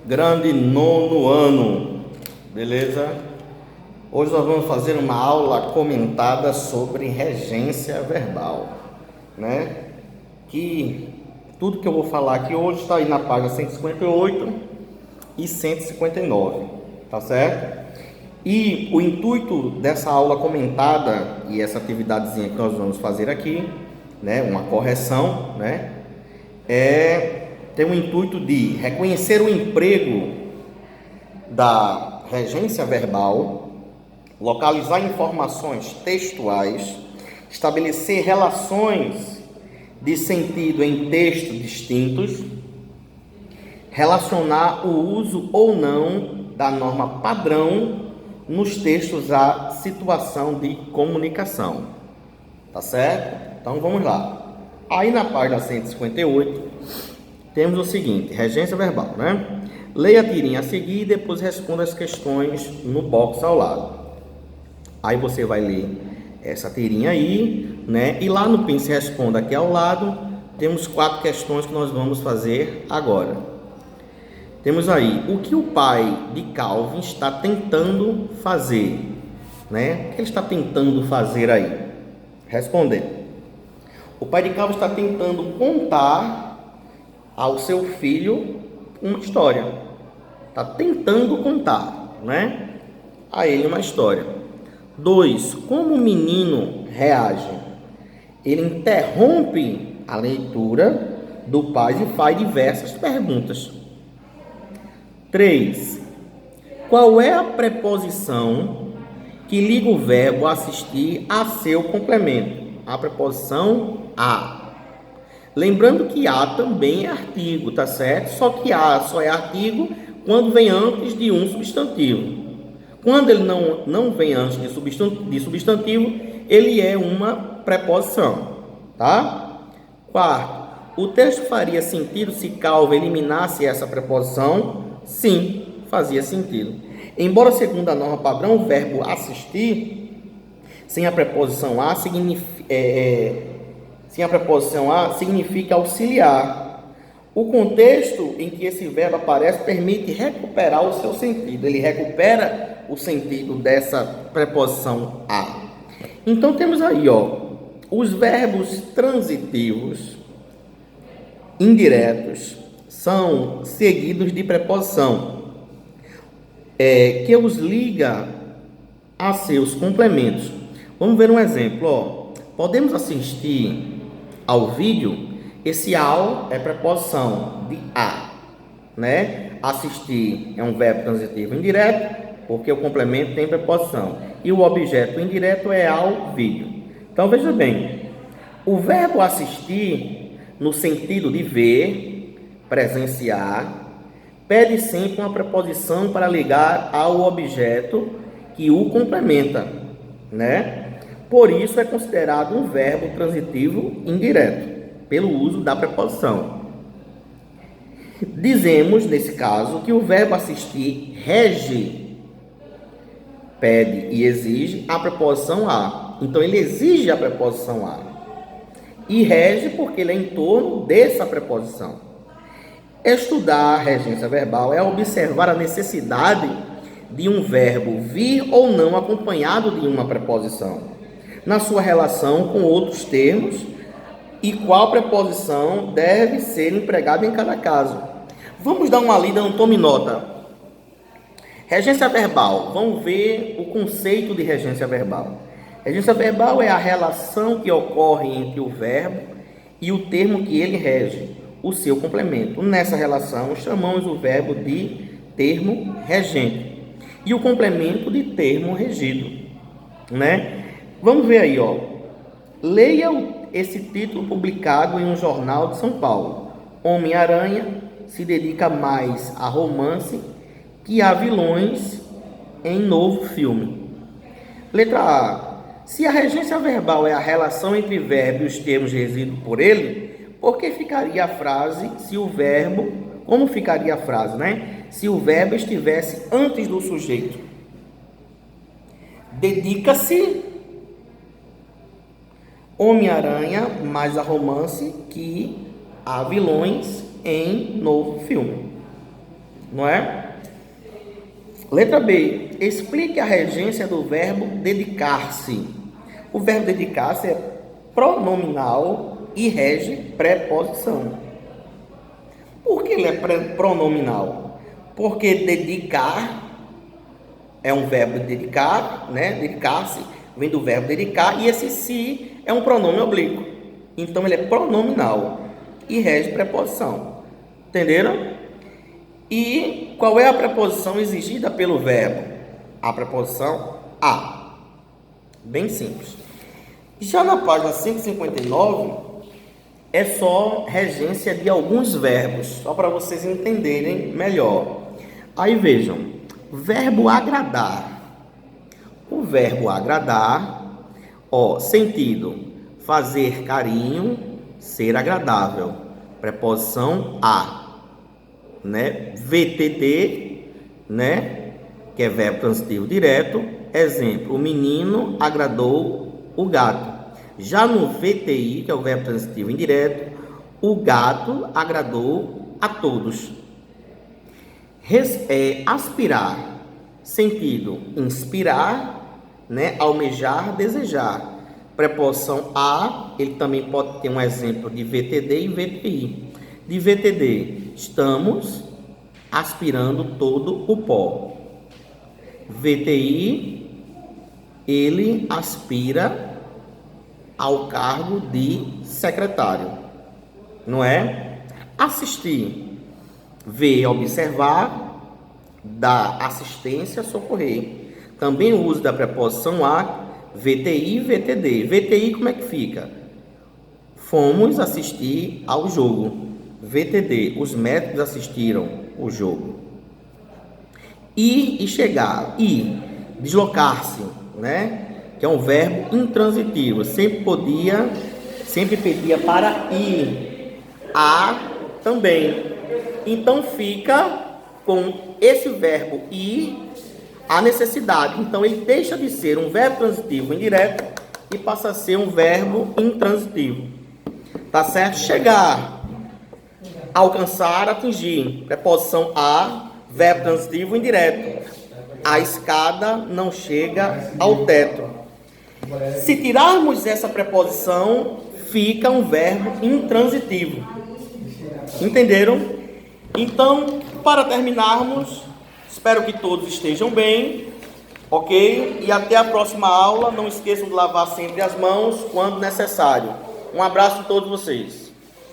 grande nono ano, beleza? Hoje nós vamos fazer uma aula comentada sobre regência verbal, né? Que tudo que eu vou falar aqui hoje está aí na página 158 e 159, tá certo? E o intuito dessa aula comentada e essa atividadezinha que nós vamos fazer aqui, né, uma correção, né, tem o intuito de reconhecer o emprego da regência verbal, localizar informações textuais, estabelecer relações de sentido em textos distintos, relacionar o uso ou não da norma padrão nos textos à situação de comunicação, tá certo? Então vamos lá. Aí na página 158 temos o seguinte: regência verbal, né? Leia a tirinha a seguir e depois responda as questões no box ao lado. Aí você vai ler essa tirinha aí, né? E lá no Pense Responda aqui ao lado temos 4 questões que nós vamos fazer agora. Temos aí: o que o pai de Calvin está tentando fazer, né? O que ele está tentando fazer aí? Respondendo. O pai de Calvin está tentando contar ao seu filho uma história. Está tentando contar, né, a ele uma história. 2. Como o menino reage? Ele interrompe a leitura do pai e faz diversas perguntas. 3. Qual é a preposição que liga o verbo assistir a seu complemento? A preposição a. Lembrando que a também é artigo, tá certo? Só que a só é artigo quando vem antes de um substantivo. Quando ele não vem antes de substantivo, ele é uma preposição, tá? 4. O texto faria sentido se Calvin eliminasse essa preposição? Sim, fazia sentido. Embora, segundo a norma padrão, o verbo assistir sem a preposição a significa auxiliar. O contexto em que esse verbo aparece permite recuperar o seu sentido. Ele recupera o sentido dessa preposição a. Então temos aí, os verbos transitivos indiretos são seguidos de preposição, que os liga a seus complementos. Vamos ver um exemplo, Podemos assistir ao vídeo. Esse ao é preposição de a, né? Assistir é um verbo transitivo indireto, porque o complemento tem preposição. E o objeto indireto é ao vídeo. Então veja bem, o verbo assistir, no sentido de ver, presenciar, pede sempre uma preposição para ligar ao objeto que o complementa, né? Por isso é considerado um verbo transitivo indireto, pelo uso da preposição. Dizemos, nesse caso, que o verbo assistir rege, pede e exige a preposição a. Então, ele exige a preposição a. E rege porque ele é em torno dessa preposição. Estudar a regência verbal é observar a necessidade de um verbo vir ou não acompanhado de uma preposição, na sua relação com outros termos, e qual preposição deve ser empregada em cada caso. Vamos dar uma lida, não tome nota. Regência verbal. Vamos ver o conceito de regência verbal. Regência verbal é a relação que ocorre entre o verbo e o termo que ele rege, o seu complemento. Nessa relação, chamamos o verbo de termo regente e o complemento de termo regido, né? Vamos ver aí, Leia esse título publicado em um jornal de São Paulo. Homem-Aranha se dedica mais a romance que a vilões em novo filme. Letra A. Se a regência verbal é a relação entre verbo e os termos regidos por ele, por que ficaria a frase se o verbo... Como ficaria a frase, né? Se o verbo estivesse antes do sujeito. Dedica-se Homem-Aranha mais a romance que a vilões em novo filme. não é? Letra B. Explique a regência do verbo dedicar-se. O verbo dedicar-se é pronominal e rege preposição. Por que ele é pronominal? Porque dedicar é um verbo de dedicar, né? Dedicar-se vem do verbo dedicar, e esse se é um pronome oblíquo. Então ele é pronominal e rege preposição. Entenderam? E qual é a preposição exigida pelo verbo? A preposição a. Bem simples. Já na página 159, é só regência de alguns verbos, só para vocês entenderem melhor. Aí vejam, verbo agradar. O verbo agradar, sentido, fazer carinho, ser agradável. Preposição a. Né? VTD, né? Que é verbo transitivo direto. Exemplo, o menino agradou o gato. Já no VTI, que é o verbo transitivo indireto, o gato agradou a todos. Aspirar, sentido, inspirar, né? Almejar, desejar. Preposição a, ele também pode ter um exemplo de VTD e VTI. De VTD, estamos aspirando todo o pó. VTI, ele aspira ao cargo de secretário, não é? Assistir, ver, observar, dar assistência, socorrer. Também o uso da preposição a, VTI e VTD. VTI como é que fica? Fomos assistir ao jogo. VTD, os médicos assistiram o jogo. Ir e chegar. Ir, deslocar-se, né? Que é um verbo intransitivo. Sempre pedia para ir. A também. Então fica com esse verbo ir a necessidade. Então ele deixa de ser um verbo transitivo indireto e passa a ser um verbo intransitivo. Tá certo? Chegar. Alcançar, atingir. Preposição a, verbo transitivo indireto. A escada não chega ao teto. Se tirarmos essa preposição, fica um verbo intransitivo. Entenderam? Então, para terminarmos, espero que todos estejam bem, ok? E até a próxima aula. Não esqueçam de lavar sempre as mãos quando necessário. Um abraço a todos vocês.